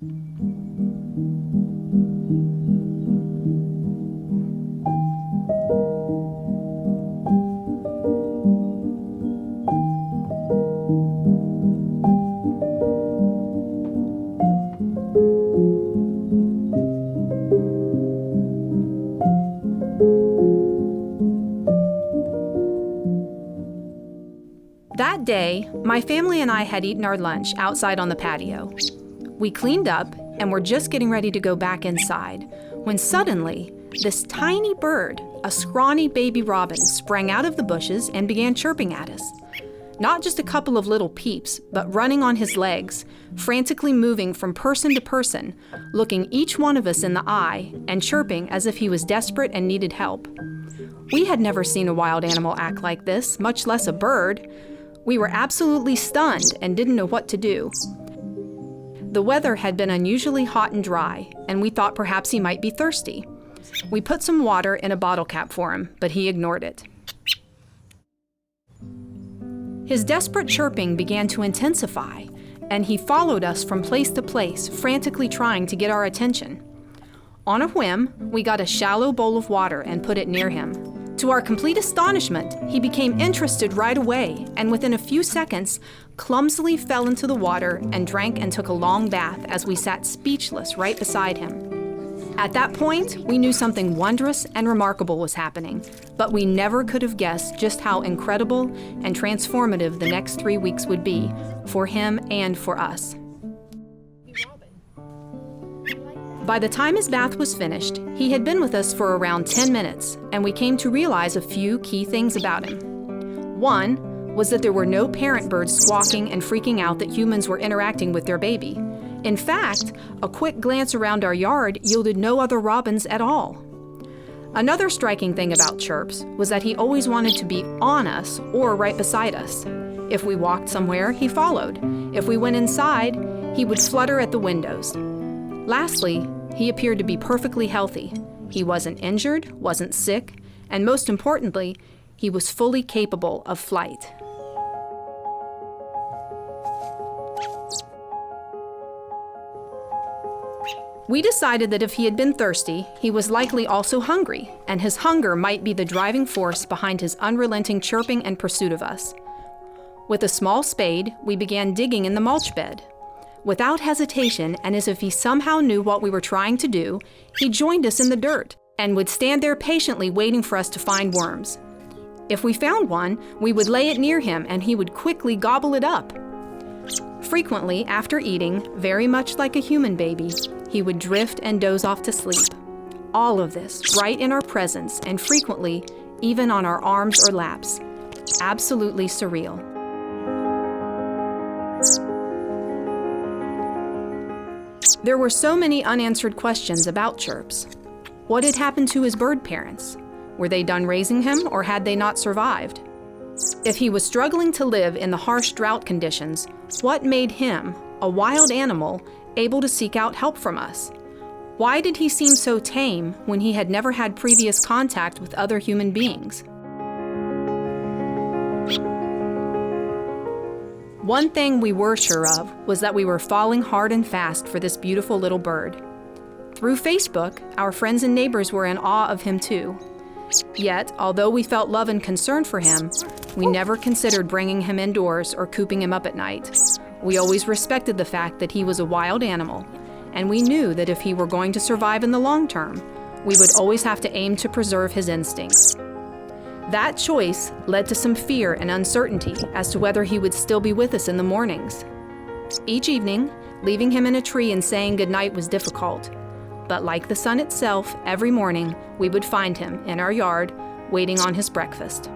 That day, my family and I had eaten our lunch outside on the patio. We cleaned up and were just getting ready to go back inside when suddenly, this tiny bird, a scrawny baby robin, sprang out of the bushes and began chirping at us. Not just a couple of little peeps, but running on his legs, frantically moving from person to person, looking each one of us in the eye and chirping as if he was desperate and needed help. We had never seen a wild animal act like this, much less a bird. We were absolutely stunned and didn't know what to do. The weather had been unusually hot and dry, and we thought perhaps he might be thirsty. We put some water in a bottle cap for him, but he ignored it. His desperate chirping began to intensify, and he followed us from place to place, frantically trying to get our attention. On a whim, we got a shallow bowl of water and put it near him. To our complete astonishment, he became interested right away, and within a few seconds, clumsily fell into the water and drank and took a long bath as we sat speechless right beside him. At that point, we knew something wondrous and remarkable was happening, but we never could have guessed just how incredible and transformative the next 3 weeks would be for him and for us. By the time his bath was finished, he had been with us for around 10 minutes, and we came to realize a few key things about him. One was that there were no parent birds squawking and freaking out that humans were interacting with their baby. In fact, a quick glance around our yard yielded no other robins at all. Another striking thing about Chirps was that he always wanted to be on us or right beside us. If we walked somewhere, he followed. If we went inside, he would flutter at the windows. Lastly, he appeared to be perfectly healthy. He wasn't injured, wasn't sick, and most importantly, he was fully capable of flight. We decided that if he had been thirsty, he was likely also hungry, and his hunger might be the driving force behind his unrelenting chirping and pursuit of us. With a small spade, we began digging in the mulch bed. Without hesitation, and as if he somehow knew what we were trying to do, he joined us in the dirt and would stand there patiently waiting for us to find worms. If we found one, we would lay it near him and he would quickly gobble it up. Frequently, after eating, very much like a human baby, he would drift and doze off to sleep. All of this right in our presence and frequently even on our arms or laps. Absolutely surreal. There were so many unanswered questions about Chirps. What had happened to his bird parents? Were they done raising him, or had they not survived? If he was struggling to live in the harsh drought conditions, what made him, a wild animal, able to seek out help from us? Why did he seem so tame when he had never had previous contact with other human beings? One thing we were sure of was that we were falling hard and fast for this beautiful little bird. Through Facebook, our friends and neighbors were in awe of him too. Yet, although we felt love and concern for him, we never considered bringing him indoors or cooping him up at night. We always respected the fact that he was a wild animal, and we knew that if he were going to survive in the long term, we would always have to aim to preserve his instincts. That choice led to some fear and uncertainty as to whether he would still be with us in the mornings. Each evening, leaving him in a tree and saying goodnight was difficult. But like the sun itself, every morning we would find him in our yard, waiting on his breakfast.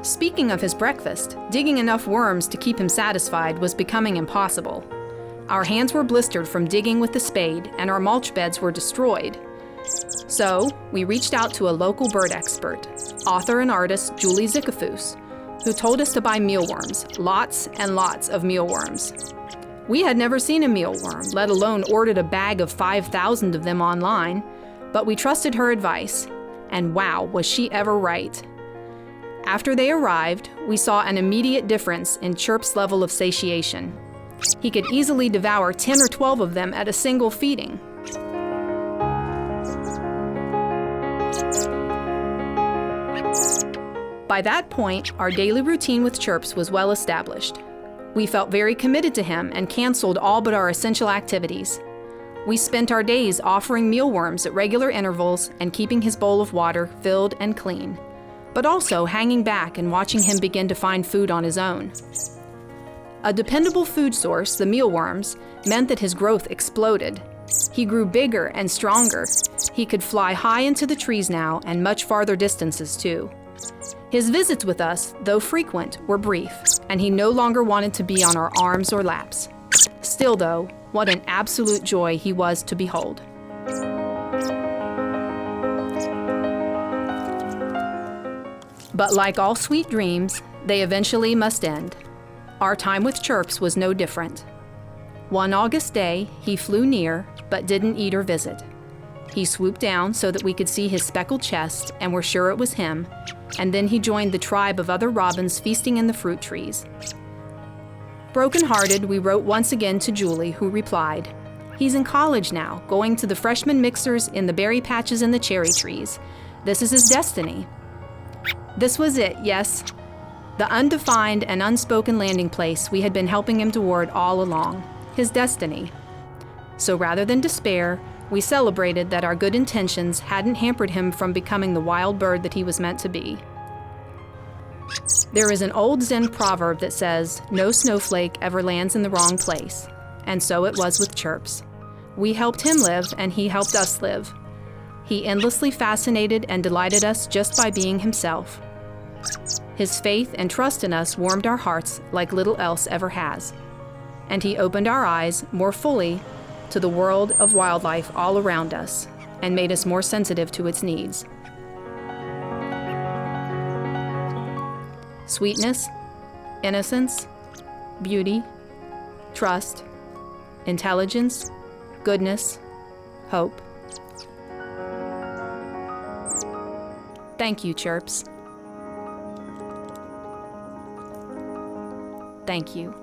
Speaking of his breakfast, digging enough worms to keep him satisfied was becoming impossible. Our hands were blistered from digging with the spade, and our mulch beds were destroyed. So, we reached out to a local bird expert, author and artist Julie Zickafoos, who told us to buy mealworms, lots and lots of mealworms. We had never seen a mealworm, let alone ordered a bag of 5,000 of them online, but we trusted her advice, and wow, was she ever right. After they arrived, we saw an immediate difference in Chirps' level of satiation. He could easily devour 10 or 12 of them at a single feeding. By that point, our daily routine with Chirps was well established. We felt very committed to him and canceled all but our essential activities. We spent our days offering mealworms at regular intervals and keeping his bowl of water filled and clean, but also hanging back and watching him begin to find food on his own. A dependable food source, the mealworms, meant that his growth exploded. He grew bigger and stronger. He could fly high into the trees now and much farther distances too. His visits with us, though frequent, were brief, and he no longer wanted to be on our arms or laps. Still though, what an absolute joy he was to behold. But like all sweet dreams, they eventually must end. Our time with Chirps was no different. One August day, he flew near, but didn't eat or visit. He swooped down so that we could see his speckled chest and were sure it was him, and then he joined the tribe of other robins feasting in the fruit trees. Broken-hearted, we wrote once again to Julie, who replied, "He's in college now, going to the freshman mixers in the berry patches and the cherry trees. This is his destiny." This was it, yes. The undefined and unspoken landing place we had been helping him toward all along. His destiny. So rather than despair, we celebrated that our good intentions hadn't hampered him from becoming the wild bird that he was meant to be. There is an old Zen proverb that says, "No snowflake ever lands in the wrong place." And so it was with Chirps. We helped him live, and he helped us live. He endlessly fascinated and delighted us just by being himself. His faith and trust in us warmed our hearts like little else ever has. And he opened our eyes more fully to the world of wildlife all around us and made us more sensitive to its needs. Sweetness, innocence, beauty, trust, intelligence, goodness, hope. Thank you, Chirps. Thank you.